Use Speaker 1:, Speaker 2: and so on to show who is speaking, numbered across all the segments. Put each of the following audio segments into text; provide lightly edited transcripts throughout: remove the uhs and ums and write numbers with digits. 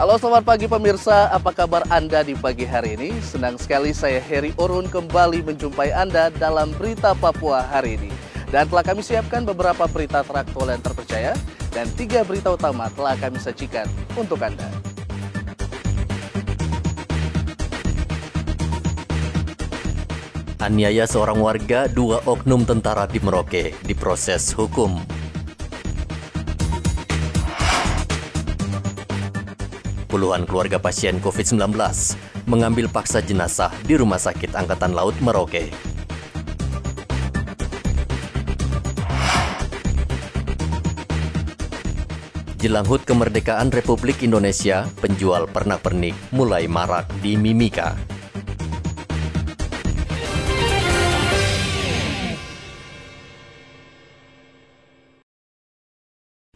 Speaker 1: Halo, selamat pagi pemirsa. Apa kabar Anda di pagi hari ini? Senang sekali saya Heri Orun kembali menjumpai Anda dalam Berita Papua hari ini. Dan telah kami siapkan beberapa berita teraktual yang terpercaya dan 3 berita utama telah kami sajikan untuk Anda.
Speaker 2: Aniaya seorang warga, 2 oknum tentara di Merauke diproses hukum. Puluhan keluarga pasien COVID-19 mengambil paksa jenazah di Rumah Sakit Angkatan Laut Merauke. Jelang HUT kemerdekaan Republik Indonesia, penjual pernak-pernik mulai marak di Mimika.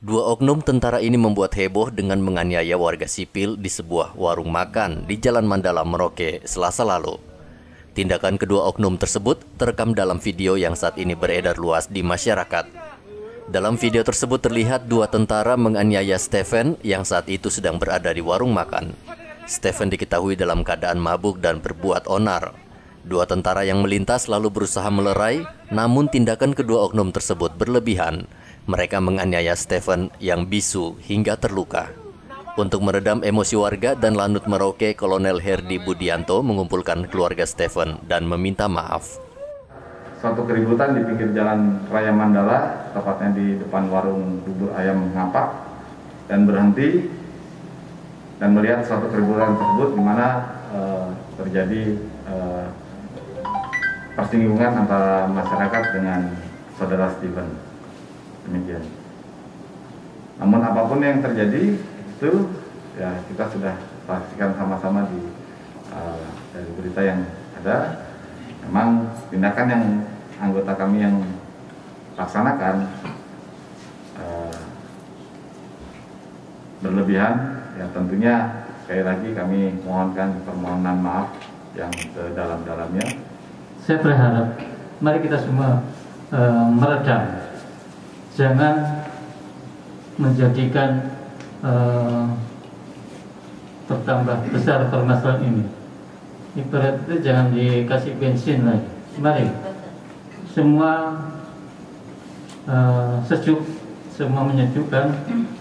Speaker 2: Dua oknum tentara ini membuat heboh dengan menganiaya warga sipil di sebuah warung makan di Jalan Mandala, Merauke, Selasa lalu. Tindakan kedua oknum tersebut terekam dalam video yang saat ini beredar luas di masyarakat. Dalam video tersebut terlihat 2 tentara menganiaya Stephen yang saat itu sedang berada di warung makan. Stephen diketahui dalam keadaan mabuk dan berbuat onar. 2 tentara yang melintas lalu berusaha melerai, namun tindakan kedua oknum tersebut berlebihan. Mereka menganiaya Stephen yang bisu hingga terluka. Untuk meredam emosi warga dan Lanut Merauke, Kolonel Herdi Budianto mengumpulkan keluarga Stephen dan meminta maaf.
Speaker 3: Suatu keributan di pinggir jalan Raya Mandala, tepatnya di depan warung bubur ayam Ngapak, dan berhenti dan melihat suatu keributan tersebut di mana terjadi persinggungan antara masyarakat dengan saudara Stephen. Demikian. Namun apapun yang terjadi itu ya kita sudah pastikan sama-sama dari berita yang ada. Memang tindakan yang anggota kami yang laksanakan berlebihan, ya tentunya sekali lagi kami mohonkan permohonan maaf yang sedalam-dalamnya.
Speaker 4: Saya berharap mari kita semua meredam. Jangan menjadikan bertambah besar permasalahan ini. Ibarat itu jangan dikasih bensin lagi. Mari semua sejuk, semua menyejukkan,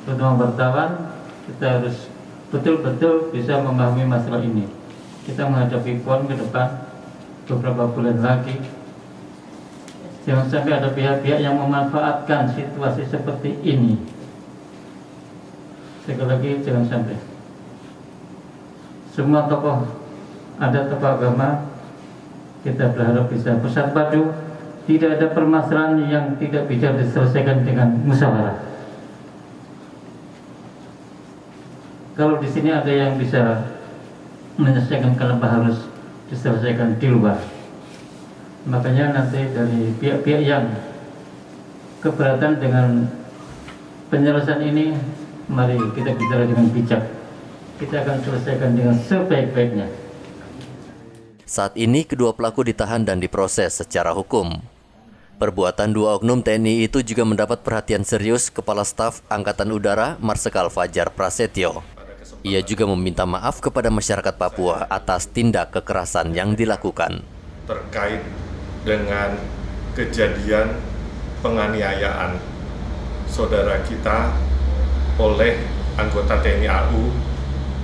Speaker 4: terutama wartawan. Kita harus betul-betul bisa memahami masalah ini. Kita menghadapi PON ke depan beberapa bulan lagi. Jangan sampai ada pihak-pihak yang memanfaatkan situasi seperti ini. Sekali lagi, jangan sampai. Semua tokoh, ada tokoh agama, kita berharap bisa bersatu padu. Tidak ada permasalahan yang tidak bisa diselesaikan dengan musyawarah. Kalau di sini ada yang bisa menyelesaikan, kenapa harus diselesaikan di luar? Makanya nanti dari pihak-pihak yang keberatan dengan penyelesaian ini, mari kita bicara dengan bijak. Kita akan selesaikan dengan sebaik-baiknya.
Speaker 2: Saat ini kedua pelaku ditahan dan diproses secara hukum. Perbuatan 2 oknum TNI itu juga mendapat perhatian serius Kepala Staf Angkatan Udara Marsikal Fajar Prasetyo. Ia juga meminta maaf kepada masyarakat Papua atas tindak kekerasan yang dilakukan.
Speaker 5: Terkait dengan kejadian penganiayaan saudara kita oleh anggota TNI AU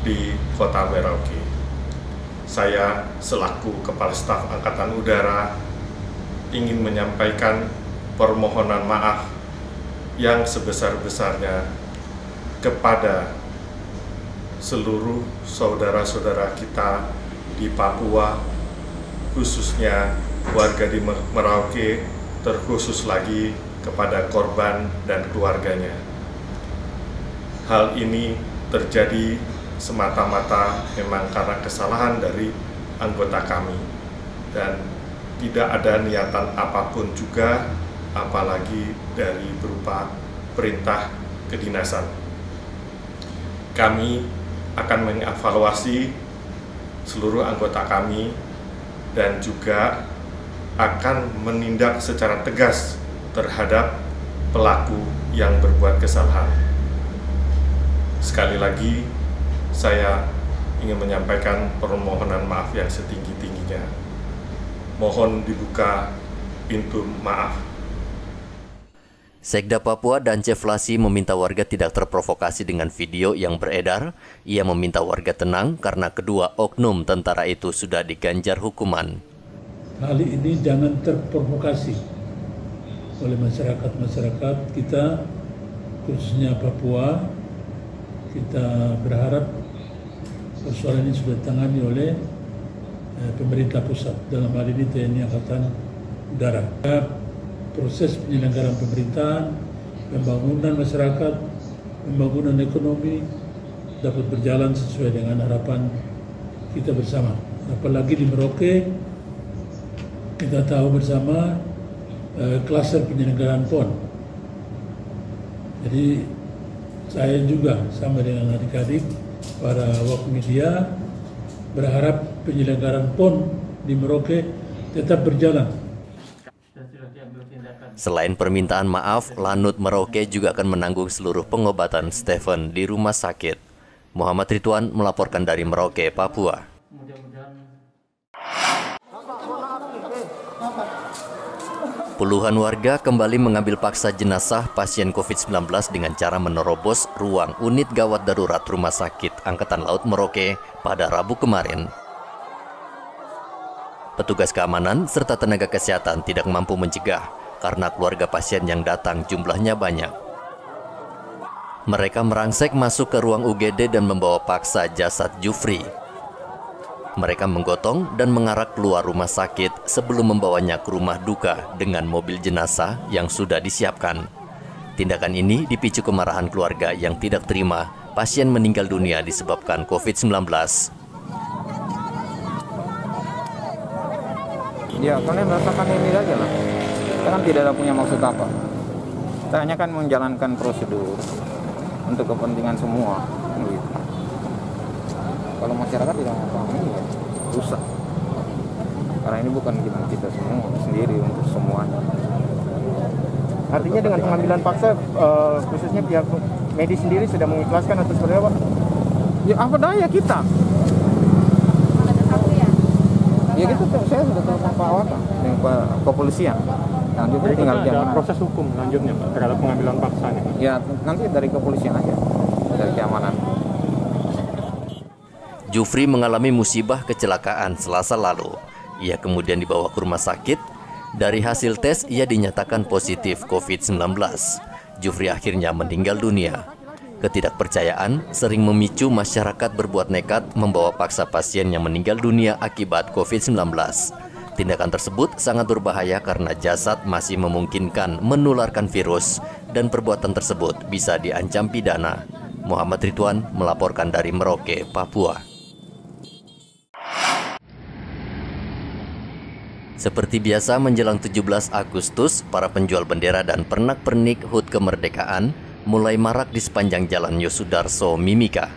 Speaker 5: di Kota Merauke. Saya selaku Kepala Staf Angkatan Udara ingin menyampaikan permohonan maaf yang sebesar-besarnya kepada seluruh saudara-saudara kita di Papua, khususnya warga di Merauke, terkhusus lagi kepada korban dan keluarganya. Hal ini terjadi semata-mata memang karena kesalahan dari anggota kami dan tidak ada niatan apapun juga, apalagi dari berupa perintah kedinasan. Kami akan mengevaluasi seluruh anggota kami dan juga akan menindak secara tegas terhadap pelaku yang berbuat kesalahan. Sekali lagi, saya ingin menyampaikan permohonan maaf yang setinggi-tingginya. Mohon dibuka pintu maaf.
Speaker 2: Sekda Papua Dance Flasi meminta warga tidak terprovokasi dengan video yang beredar. Ia meminta warga tenang karena kedua oknum tentara itu sudah diganjar hukuman.
Speaker 6: Kali ini jangan terprovokasi oleh masyarakat kita, khususnya Papua. Kita berharap persoalan ini sudah ditangani oleh pemerintah pusat, dalam hal ini TNI Angkatan Udara. Proses penyelenggaraan pemerintahan, pembangunan masyarakat, pembangunan ekonomi dapat berjalan sesuai dengan harapan kita bersama. Apalagi di Merauke, kita tahu bersama klaster penyelenggaraan PON. Jadi saya juga sama dengan adik-adik para awak media berharap penyelenggaraan PON di Merauke tetap berjalan.
Speaker 2: Selain permintaan maaf, Lanut Merauke juga akan menanggung seluruh pengobatan Stephen di rumah sakit. Muhammad Ridwan melaporkan dari Merauke, Papua. Puluhan warga kembali mengambil paksa jenazah pasien COVID-19 dengan cara menerobos ruang unit gawat darurat Rumah Sakit Angkatan Laut Merauke pada Rabu kemarin. Petugas keamanan serta tenaga kesehatan tidak mampu mencegah karena keluarga pasien yang datang jumlahnya banyak. Mereka merangsek masuk ke ruang UGD dan membawa paksa jasad Jufri. Mereka menggotong dan mengarak keluar rumah sakit sebelum membawanya ke rumah duka dengan mobil jenazah yang sudah disiapkan. Tindakan ini dipicu kemarahan keluarga yang tidak terima pasien meninggal dunia disebabkan COVID-19.
Speaker 7: Ya, kalian merasakan ini aja lah. Kita kan tidak ada punya maksud apa. Kita hanya kan menjalankan prosedur untuk kepentingan semua. Gitu. Kalau masyarakat tidak memahami, ya susah. Karena ini bukan kita semua sendiri, untuk semuanya.
Speaker 8: Artinya dengan pengambilan paksa, khususnya pihak medis sendiri sudah mengikhlaskan atau seperti apa?
Speaker 7: Ya apa daya kita? Ya gitu, saya sudah telepon Pak Waka dengan Pak Kepolisian.
Speaker 8: Jadi tinggal ada proses hukum lanjutnya Pak terhadap pengambilan paksa nih?
Speaker 7: Ya nanti dari kepolisian aja, dari keamanan.
Speaker 2: Jufri mengalami musibah kecelakaan Selasa lalu. Ia kemudian dibawa ke rumah sakit. Dari hasil tes, ia dinyatakan positif COVID-19. Jufri akhirnya meninggal dunia. Ketidakpercayaan sering memicu masyarakat berbuat nekat membawa paksa pasien yang meninggal dunia akibat COVID-19. Tindakan tersebut sangat berbahaya karena jasad masih memungkinkan menularkan virus dan perbuatan tersebut bisa diancam pidana. Muhammad Ridwan melaporkan dari Merauke, Papua. Seperti biasa menjelang 17 Agustus, para penjual bendera dan pernak-pernik HUT kemerdekaan mulai marak di sepanjang jalan Yosudarso Mimika.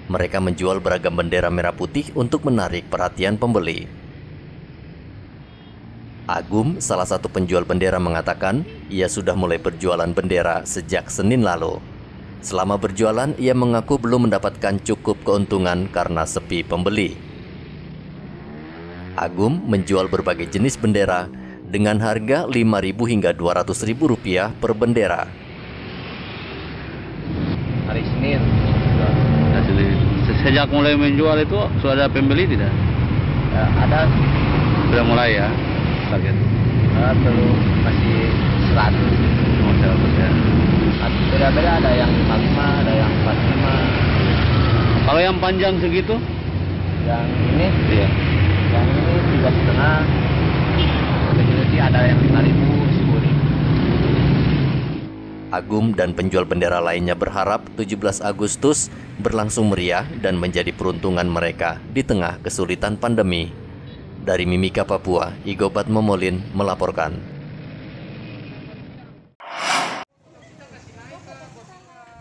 Speaker 2: Mereka menjual beragam bendera merah putih untuk menarik perhatian pembeli. Agum, salah satu penjual bendera, mengatakan ia sudah mulai berjualan bendera sejak Senin lalu. Selama berjualan, ia mengaku belum mendapatkan cukup keuntungan karena sepi pembeli. Agum menjual berbagai jenis bendera dengan harga Rp5.000 hingga Rp200.000 per bendera.
Speaker 9: Hari Senin. Sejak mulai menjual itu sudah ada pembeli tidak?
Speaker 10: Ya, ada.
Speaker 9: Sudah mulai ya? Target.
Speaker 10: Belum, masih 100.
Speaker 9: Cuma 100 ya.
Speaker 10: Beda-beda, ada yang 55, ada yang 45.
Speaker 9: Kalau yang panjang segitu?
Speaker 10: Yang ini?
Speaker 9: Iya.
Speaker 10: Yang ini 3,5. Kecil-kecil ada yang 5.000, 10.000.
Speaker 2: Agum dan penjual bendera lainnya berharap 17 Agustus berlangsung meriah dan menjadi peruntungan mereka di tengah kesulitan pandemi. Dari Mimika, Papua, Igobat Momolin melaporkan.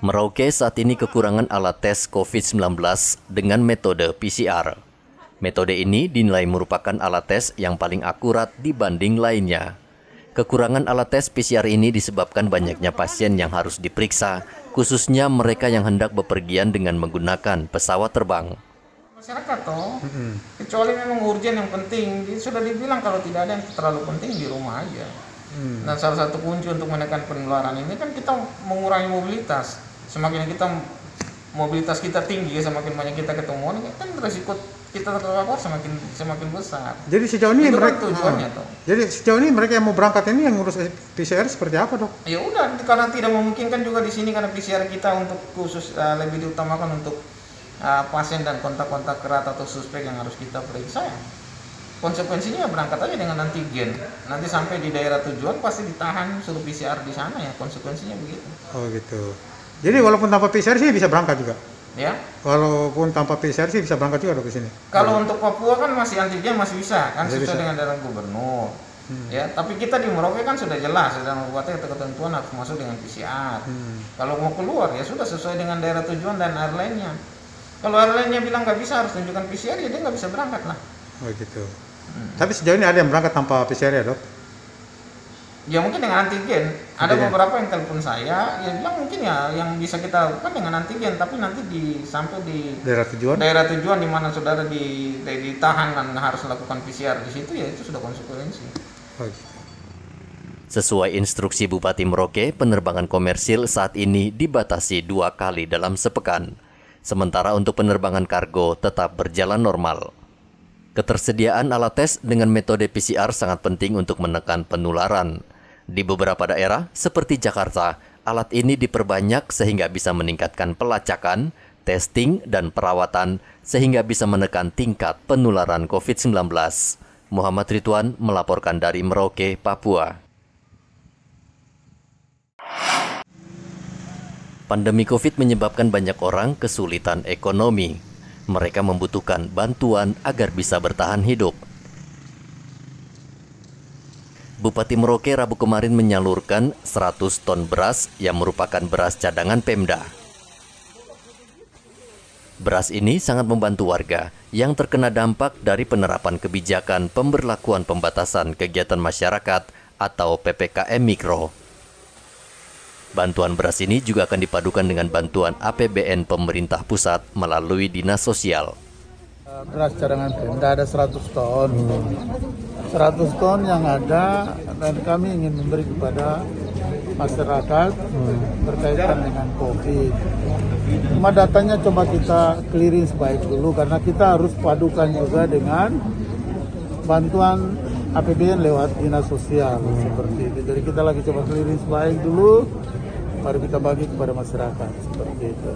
Speaker 2: Merauke saat ini kekurangan alat tes COVID-19 dengan metode PCR. Metode ini dinilai merupakan alat tes yang paling akurat dibanding lainnya. Kekurangan alat tes PCR ini disebabkan banyaknya pasien yang harus diperiksa, khususnya mereka yang hendak bepergian dengan menggunakan pesawat terbang.
Speaker 7: Masyarakat toh, kecuali memang urgen yang penting, sudah dibilang kalau tidak ada yang terlalu penting di rumah aja. Dan salah satu kunci untuk menekan penularan ini kan kita mengurangi mobilitas. Semakin mobilitas kita tinggi, semakin banyak kita ketemu, kan resiko kita terpapar semakin besar.
Speaker 8: Jadi sejauh ini
Speaker 7: tujuannya toh.
Speaker 8: Jadi sejauh ini mereka yang mau berangkat ini yang ngurus PCR seperti apa, Dok?
Speaker 7: Ya udah, karena tidak memungkinkan juga di sini karena PCR kita untuk khusus lebih diutamakan untuk pasien dan kontak-kontak erat atau suspek yang harus kita periksa. Konsekuensinya berangkat aja dengan antigen. Nanti sampai di daerah tujuan pasti ditahan suruh PCR di sana ya. Konsekuensinya begitu. Oh gitu. Jadi walaupun tanpa PCR sih bisa berangkat juga. Ya. Walaupun tanpa PCR sih bisa berangkat juga ke sini. Kalau untuk Papua kan masih antigen masih bisa kan sesuai dengan daerah gubernur. Ya, tapi kita di Merauke kan sudah jelas dalam membuatnya ketentuan harus masuk dengan PCR. Kalau mau keluar ya sudah sesuai dengan daerah tujuan dan airline-nya. Kalau airline-nya bilang nggak bisa harus tunjukkan PCR ya dia nggak bisa berangkat lah. Oh gitu. Tapi sejauh ini ada yang berangkat tanpa PCR ya, Dok? Ya mungkin dengan antigen. Ada beberapa yang telepon saya, ya bilang mungkin ya yang bisa kita lakukan dengan antigen, tapi nanti sampai di daerah tujuan di mana saudara ditahan dan harus lakukan PCR di situ ya itu sudah konsekuensi.
Speaker 2: Sesuai instruksi Bupati Merauke, penerbangan komersil saat ini dibatasi 2 kali dalam sepekan. Sementara untuk penerbangan kargo tetap berjalan normal. Ketersediaan alat tes dengan metode PCR sangat penting untuk menekan penularan. Di beberapa daerah, seperti Jakarta, alat ini diperbanyak sehingga bisa meningkatkan pelacakan, testing, dan perawatan, sehingga bisa menekan tingkat penularan COVID-19. Muhammad Ridwan melaporkan dari Merauke, Papua. Pandemi COVID menyebabkan banyak orang kesulitan ekonomi. Mereka membutuhkan bantuan agar bisa bertahan hidup. Bupati Merauke Rabu kemarin menyalurkan 100 ton beras yang merupakan beras cadangan Pemda. Beras ini sangat membantu warga yang terkena dampak dari penerapan kebijakan pemberlakuan pembatasan kegiatan masyarakat atau PPKM Mikro. Bantuan beras ini juga akan dipadukan dengan bantuan APBN pemerintah pusat melalui Dinas Sosial.
Speaker 11: Beras cadangan Pemda ada 100 ton. 100 ton yang ada dan kami ingin memberi kepada masyarakat berkaitan dengan COVID. Cuma datanya coba kita clearing sebaik dulu karena kita harus padukan juga dengan bantuan APBN lewat Dinas Sosial seperti itu. Jadi kita lagi coba clearing sebaik dulu, baru kita bagi kepada masyarakat seperti itu.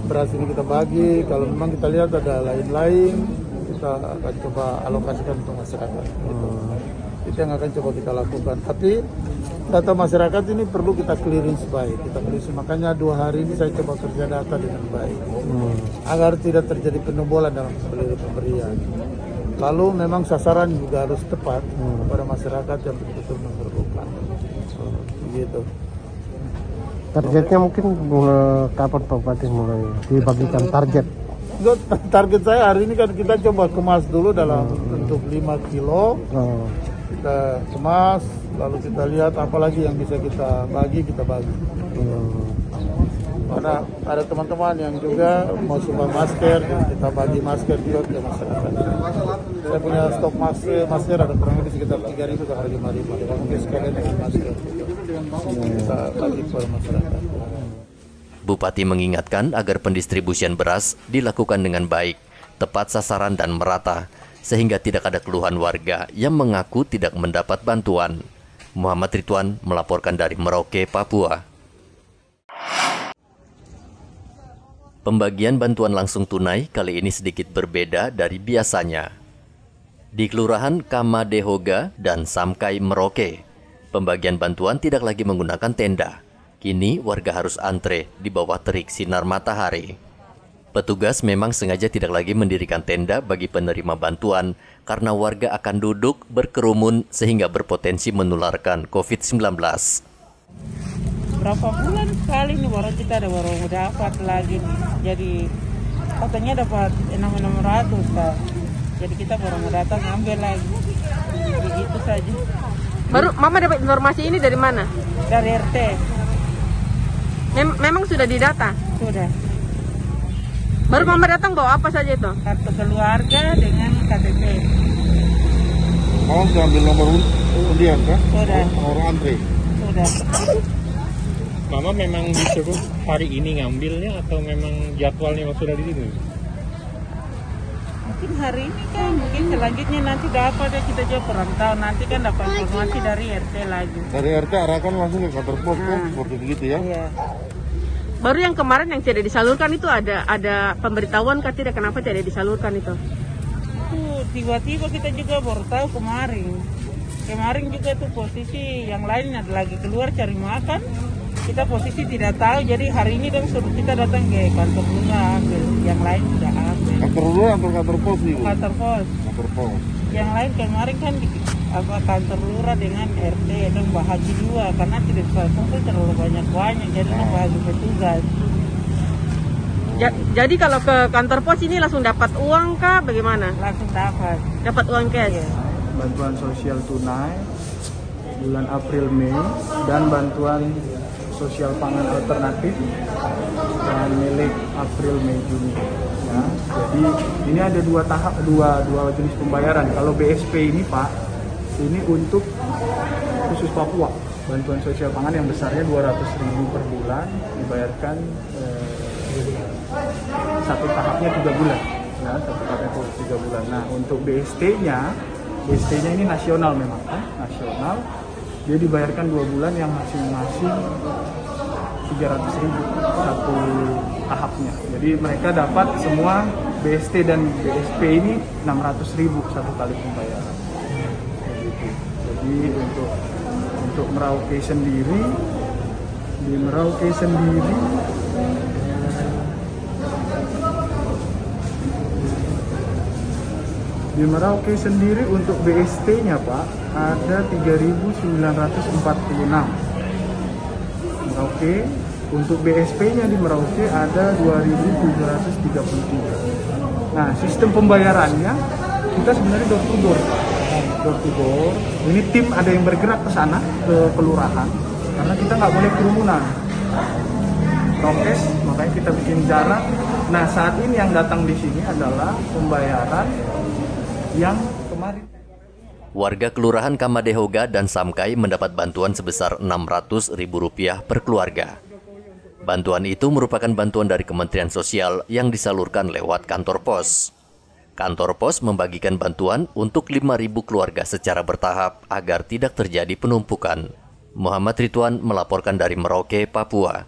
Speaker 11: Beras ini kita bagi, kalau memang kita lihat ada lain-lain, kita akan coba alokasikan untuk masyarakat. Itu yang akan coba kita lakukan. Tapi data masyarakat ini perlu kita clearing sebaik. Kita clearing, makanya 2 hari ini saya coba kerja data dengan baik, agar tidak terjadi penobolan dalam pemberian. Lalu memang sasaran juga harus tepat kepada masyarakat yang betul-betul memerlukan. Begitu.
Speaker 8: Targetnya mungkin kapan Pak Bupati mulai dibagikan target?
Speaker 11: Target saya hari ini kan kita coba kemas dulu dalam bentuk 5 kilo. Kita kemas, lalu kita lihat apa lagi yang bisa kita bagi. Karena ada teman-teman yang juga mau sumbang masker, kita bagi masker juga ke masyarakat. Saya punya stok masker ada kurang lebih sekitar 3.000 sampai 5.000. Jadi mungkin sekalian dengan masker kita bagi kepada masyarakat.
Speaker 2: Bupati mengingatkan agar pendistribusian beras dilakukan dengan baik, tepat sasaran dan merata, sehingga tidak ada keluhan warga yang mengaku tidak mendapat bantuan. Muhammad Ridwan melaporkan dari Merauke, Papua. Pembagian bantuan langsung tunai kali ini sedikit berbeda dari biasanya. Di Kelurahan Kamadehoga dan Samkai Merauke, pembagian bantuan tidak lagi menggunakan tenda. Kini warga harus antre di bawah terik sinar matahari. Petugas memang sengaja tidak lagi mendirikan tenda bagi penerima bantuan karena warga akan duduk berkerumun sehingga berpotensi menularkan COVID-19.
Speaker 12: Berapa bulan sekali nih baru kita dapat lagi. Jadi katanya dapat 600 kan. Jadi kita baru mau datang ambil lagi. Begitu saja.
Speaker 13: Baru Mama dapat informasi ini dari mana?
Speaker 12: Dari RT.
Speaker 13: Memang sudah didata?
Speaker 12: Sudah.
Speaker 13: Baru Mama datang bawa apa saja itu?
Speaker 12: Kartu keluarga dengan KTP.
Speaker 11: Mama sudah ambil nomor undian kan?
Speaker 12: Sudah.
Speaker 11: Orang antri.
Speaker 12: Sudah.
Speaker 14: Mama memang disuruh hari ini ngambilnya atau memang jadwalnya sudah di situ?
Speaker 12: Mungkin hari ini kan, mungkin selanjutnya nanti dapat ya, kita juga kurang tahu. Nanti kan dapat informasi dari RT lagi.
Speaker 11: Dari RT arahkan langsung ke kantor pos kan? Seperti begitu ya?
Speaker 12: Iya.
Speaker 13: Baru yang kemarin yang tidak disalurkan itu ada pemberitahuan kah tidak, kenapa tidak disalurkan itu?
Speaker 12: Tiba-tiba kita juga baru tahu kemarin. Kemarin juga tuh posisi yang lain ada lagi keluar cari makan. Kita posisi tidak tahu, jadi hari ini kan suruh kita datang ke kantor lurah ambil. Yang lain sudah ambil.
Speaker 11: Kantor lurah atau kantor pos nih?
Speaker 12: Kantor pos.
Speaker 11: Kantor pos.
Speaker 12: Yang lain kemarin kan di kantor lurah dengan RT dan bahagi dua karena tidak bisa kumpul terlalu banyak jadi bahagi petugas.
Speaker 13: Jadi kalau ke kantor pos ini langsung dapat uang kah bagaimana?
Speaker 12: Langsung dapat.
Speaker 13: Dapat uang cash?
Speaker 12: Iya.
Speaker 15: Bantuan sosial tunai bulan April Mei dan bantuan sosial pangan alternatif dan milik April Mei Juni. Ya, jadi ini ada dua jenis pembayaran. Kalau BSP ini Pak, ini untuk khusus Papua, bantuan sosial pangan yang besarnya 200.000 per bulan, dibayarkan satu tahapnya 3 bulan, ya, satu tahapnya 3 bulan. Nah untuk BST-nya ini nasional memang, nasional. Dia dibayarkan 2 bulan yang masing-masing 300.000 satu tahapnya. Jadi mereka dapat semua BST dan BSP ini 600.000 satu kali pembayaran. Begitu. Jadi untuk Merauke sendiri, di Merauke sendiri untuk BST-nya Pak ada 3.946 Merauke. Untuk BSP-nya di Merauke ada 2.733. Nah sistem pembayarannya kita sebenarnya door to door. Ini tim ada yang bergerak ke sana ke kelurahan karena kita nggak boleh kerumunan. Prokes, makanya kita bikin jarak. Nah saat ini yang datang di sini adalah pembayaran yang kemarin.
Speaker 2: Warga Kelurahan Kamadehoga dan Samkai mendapat bantuan sebesar Rp600.000 per keluarga. Bantuan itu merupakan bantuan dari Kementerian Sosial yang disalurkan lewat kantor pos. Kantor pos membagikan bantuan untuk 5.000 keluarga secara bertahap agar tidak terjadi penumpukan. Muhammad Ridwan melaporkan dari Merauke, Papua.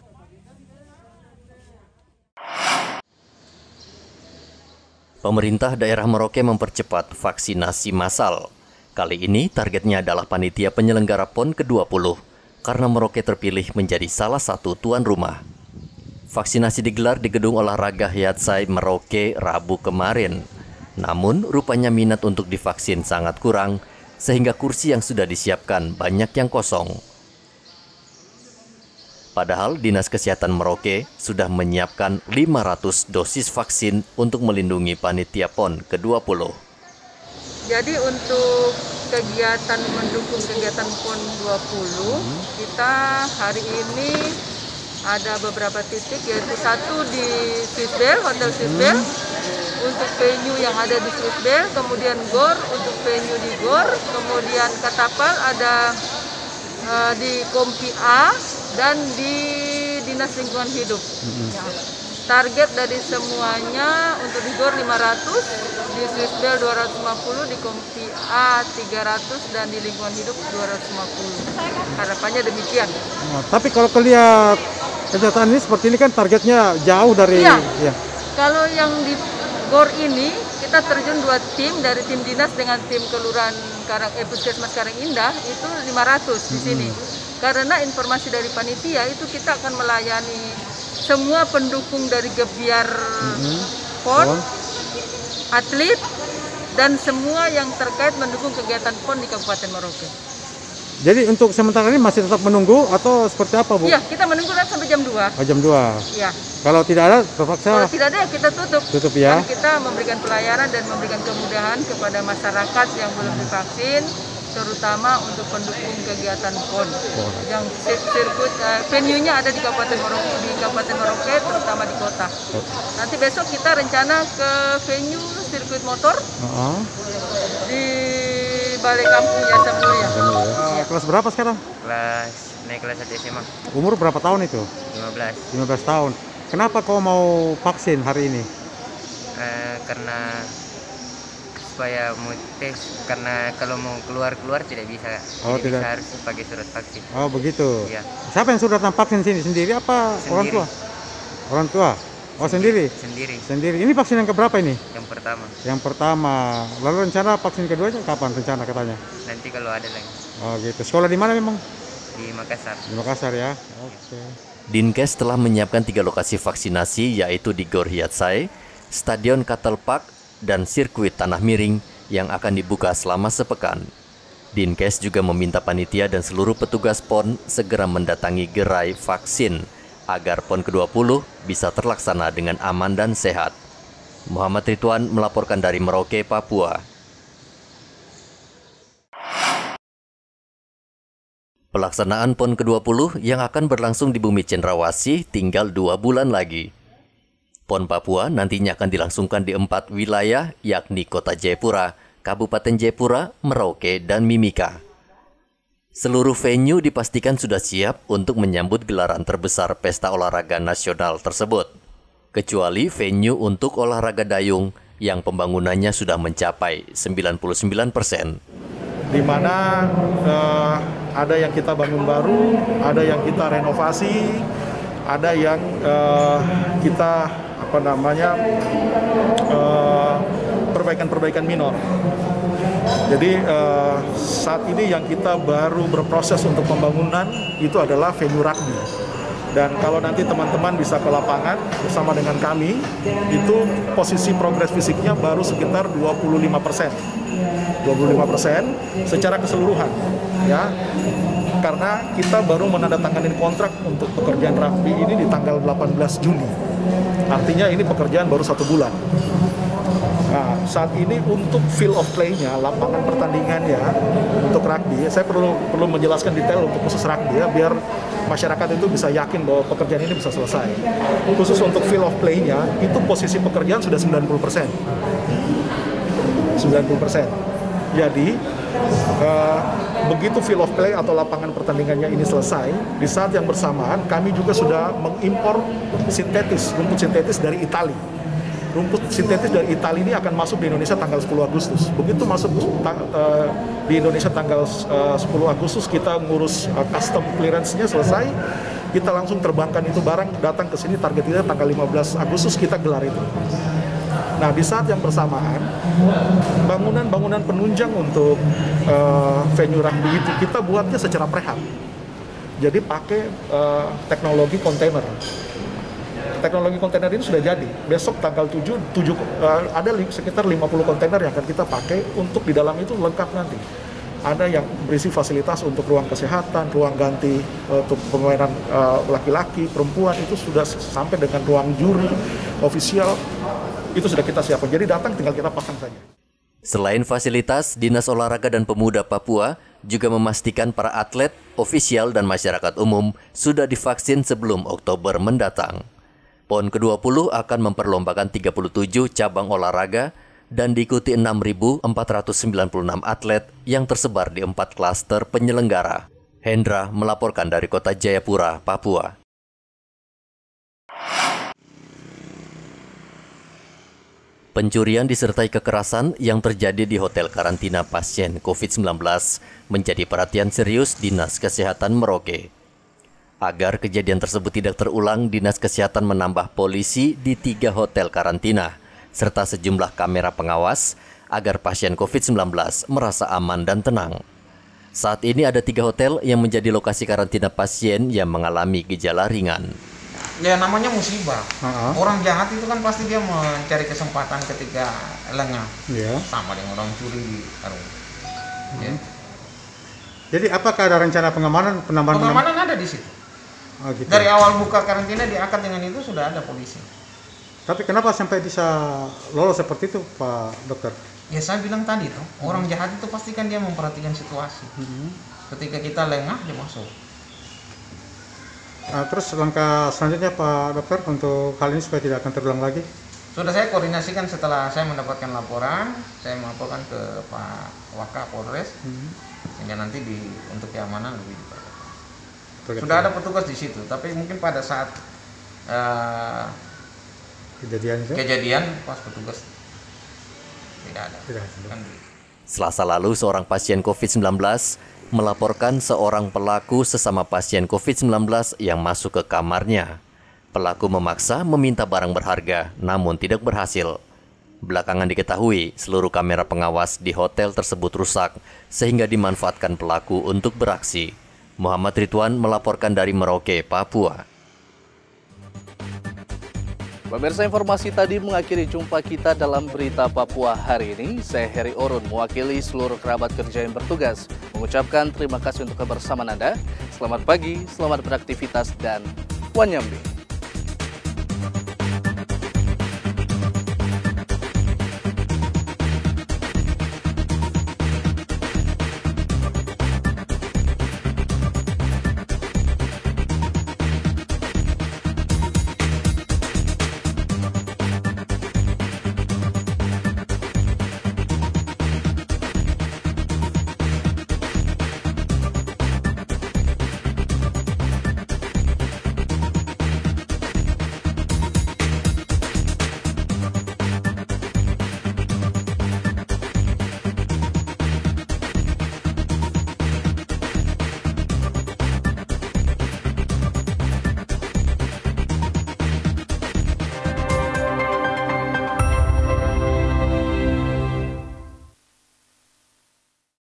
Speaker 2: Pemerintah daerah Merauke mempercepat vaksinasi massal. Kali ini targetnya adalah panitia penyelenggara PON ke-20 karena Merauke terpilih menjadi salah satu tuan rumah. Vaksinasi digelar di Gedung Olahraga Hiatsai Merauke Rabu kemarin. Namun rupanya minat untuk divaksin sangat kurang sehingga kursi yang sudah disiapkan banyak yang kosong. Padahal Dinas Kesehatan Merauke sudah menyiapkan 500 dosis vaksin untuk melindungi panitia PON ke-20.
Speaker 16: Jadi untuk kegiatan mendukung kegiatan PON 20, kita hari ini ada beberapa titik, yaitu satu di Swissbell, Hotel Swissbell, untuk venue yang ada di Swissbell, kemudian GOR untuk venue di GOR, kemudian Katapal ada di Kompi A, dan di Dinas Lingkungan Hidup. Ya. Target dari semuanya untuk di GOR 500, di Swissbell 250, di Kompi A 300, dan di Lingkungan Hidup 250. Harapannya demikian.
Speaker 8: Nah, tapi kalau kelihat kegiatan ini seperti ini kan targetnya jauh dari...
Speaker 16: Iya.
Speaker 8: Ya.
Speaker 16: Kalau yang di GOR ini kita terjun 2 tim dari tim dinas dengan tim kelurahan Puskesmas Karang Indah itu 500 di sini. Karena informasi dari panitia itu kita akan melayani semua pendukung dari Gebiar PON, atlet, dan semua yang terkait mendukung kegiatan PON di Kabupaten Merauke.
Speaker 8: Jadi untuk sementara ini masih tetap menunggu atau seperti apa, Bu?
Speaker 16: Iya, kita menunggu sampai jam 2.
Speaker 8: Jam 2?
Speaker 16: Iya.
Speaker 8: Kalau tidak ada, terpaksa?
Speaker 16: Kalau tidak ada, ya kita tutup.
Speaker 8: Tutup ya?
Speaker 16: Dan kita memberikan pelayanan dan memberikan kemudahan kepada masyarakat yang belum divaksin terutama untuk pendukung kegiatan PON. Yang sirkuit venue-nya ada di Kabupaten Merauke, terutama di kota. Nanti besok kita rencana ke venue sirkuit motor di Balai Kampung Jasa Mulia.
Speaker 8: Kelas berapa sekarang?
Speaker 10: Naik kelas 1 SMA.
Speaker 8: Umur berapa tahun itu?
Speaker 10: 15.
Speaker 8: 15 tahun. Kenapa kau mau vaksin hari ini?
Speaker 10: Karena supaya mau tes, karena kalau mau keluar tidak bisa. Jadi bisa harus pakai surat vaksin.
Speaker 8: Oh begitu.
Speaker 10: Iya.
Speaker 8: Siapa yang sudah datang vaksin sendiri apa
Speaker 10: Sendiri.
Speaker 8: orang tua? Orang tua. Oh sendiri. Sendiri. Ini vaksin yang keberapa ini?
Speaker 10: Yang pertama.
Speaker 8: Yang pertama. Lalu rencana vaksin keduanya kapan rencana katanya?
Speaker 10: Nanti kalau ada lagi.
Speaker 8: Oh gitu. Sekolah di mana memang?
Speaker 10: Di Makassar.
Speaker 8: Di Makassar ya. Oke.
Speaker 2: Dinkes telah menyiapkan 3 lokasi vaksinasi, yaitu di Gor Hiatsai, Stadion Cattle Park, dan sirkuit Tanah Miring yang akan dibuka selama sepekan. Dinkes juga meminta panitia dan seluruh petugas PON segera mendatangi gerai vaksin agar PON ke-20 bisa terlaksana dengan aman dan sehat. Muhammad Ridwan melaporkan dari Merauke, Papua. Pelaksanaan PON ke-20 yang akan berlangsung di Bumi Cendrawasih tinggal 2 bulan lagi. PON Papua nantinya akan dilangsungkan di 4 wilayah, yakni Kota Jayapura, Kabupaten Jayapura, Merauke, dan Mimika. Seluruh venue dipastikan sudah siap untuk menyambut gelaran terbesar pesta olahraga nasional tersebut, kecuali venue untuk olahraga dayung yang pembangunannya sudah mencapai 99%.
Speaker 17: Di mana ada yang kita bangun baru, ada yang kita renovasi, ada yang kita perbaikan-perbaikan minor. Jadi saat ini yang kita baru berproses untuk pembangunan itu adalah venue rugby. Dan kalau nanti teman-teman bisa ke lapangan bersama dengan kami, itu posisi progres fisiknya baru sekitar 25%. 25% secara keseluruhan, ya. Karena kita baru menandatangani kontrak untuk pekerjaan rugby ini di tanggal 18 Juni. Artinya ini pekerjaan baru 1 bulan. Nah, saat ini untuk field of play-nya, lapangan pertandingannya untuk rugby, saya perlu menjelaskan detail untuk khusus rugby ya, biar masyarakat itu bisa yakin bahwa pekerjaan ini bisa selesai. Khusus untuk field of play-nya, itu posisi pekerjaan sudah 90%. 90%. Jadi, begitu field of play atau lapangan pertandingannya ini selesai, di saat yang bersamaan kami juga sudah mengimpor rumput sintetis dari Italia. Rumput sintetis dari Italia ini akan masuk di Indonesia tanggal 10 Agustus. Begitu masuk di Indonesia tanggal 10 Agustus, kita ngurus custom clearance-nya selesai, kita langsung terbangkan itu barang, datang ke sini, target kita tanggal 15 Agustus kita gelar itu. Nah, di saat yang bersamaan, bangunan-bangunan penunjang untuk venue rugby itu kita buatnya secara prehab. Jadi pakai teknologi kontainer. Teknologi kontainer ini sudah jadi. Besok tanggal 7 ada sekitar 50 kontainer yang akan kita pakai untuk di dalam itu lengkap nanti. Ada yang berisi fasilitas untuk ruang kesehatan, ruang ganti untuk permainan laki-laki, perempuan, itu sudah sampai dengan ruang juri, ofisial, itu sudah kita siapkan. Jadi datang tinggal kita pasang saja.
Speaker 2: Selain fasilitas, Dinas Olahraga dan Pemuda Papua juga memastikan para atlet, ofisial, dan masyarakat umum sudah divaksin sebelum Oktober mendatang. PON ke-20 akan memperlombakan 37 cabang olahraga dan diikuti 6.496 atlet yang tersebar di 4 klaster penyelenggara. Hendra melaporkan dari Kota Jayapura, Papua. Pencurian disertai kekerasan yang terjadi di hotel karantina pasien COVID-19 menjadi perhatian serius Dinas Kesehatan Merauke. Agar kejadian tersebut tidak terulang, Dinas Kesehatan menambah polisi di 3 hotel karantina, serta sejumlah kamera pengawas agar pasien COVID-19 merasa aman dan tenang. Saat ini ada 3 hotel yang menjadi lokasi karantina pasien yang mengalami gejala ringan.
Speaker 7: Ya namanya musibah. Orang jahat itu kan pasti dia mencari kesempatan ketika lengah. Sama dengan orang curi di warung.
Speaker 8: Jadi apakah ada rencana pengamanan, penambahan?
Speaker 7: Pengamanan ada di situ.
Speaker 8: Oh, gitu.
Speaker 7: Dari awal buka karantina diangkat dengan itu sudah ada polisi.
Speaker 8: Tapi kenapa sampai bisa lolos seperti itu, Pak Dokter?
Speaker 7: Ya saya bilang tadi tuh, orang jahat itu pasti kan dia memperhatikan situasi. Ketika kita lengah, dia masuk.
Speaker 15: Terus langkah selanjutnya Pak Dokter untuk hal ini supaya tidak akan terulang lagi?
Speaker 7: Sudah saya koordinasikan setelah saya mendapatkan laporan, saya melaporkan ke Pak Wakapolres, sehingga nanti untuk keamanan lebih diperketat. Sudah ada petugas di situ, tapi mungkin pada saat kejadian pas petugas tidak ada.
Speaker 2: Selasa lalu seorang pasien COVID-19 melaporkan seorang pelaku sesama pasien COVID-19 yang masuk ke kamarnya. Pelaku memaksa meminta barang berharga, namun tidak berhasil. Belakangan diketahui seluruh kamera pengawas di hotel tersebut rusak, sehingga dimanfaatkan pelaku untuk beraksi. Muhammad Ridwan melaporkan dari Merauke, Papua.
Speaker 1: Pemirsa, informasi tadi mengakhiri jumpa kita dalam Berita Papua hari ini. Saya Heri Orun, mewakili seluruh kerabat kerja yang bertugas, mengucapkan terima kasih untuk kebersamaan Anda. Selamat pagi, selamat beraktivitas, dan Wanyambi.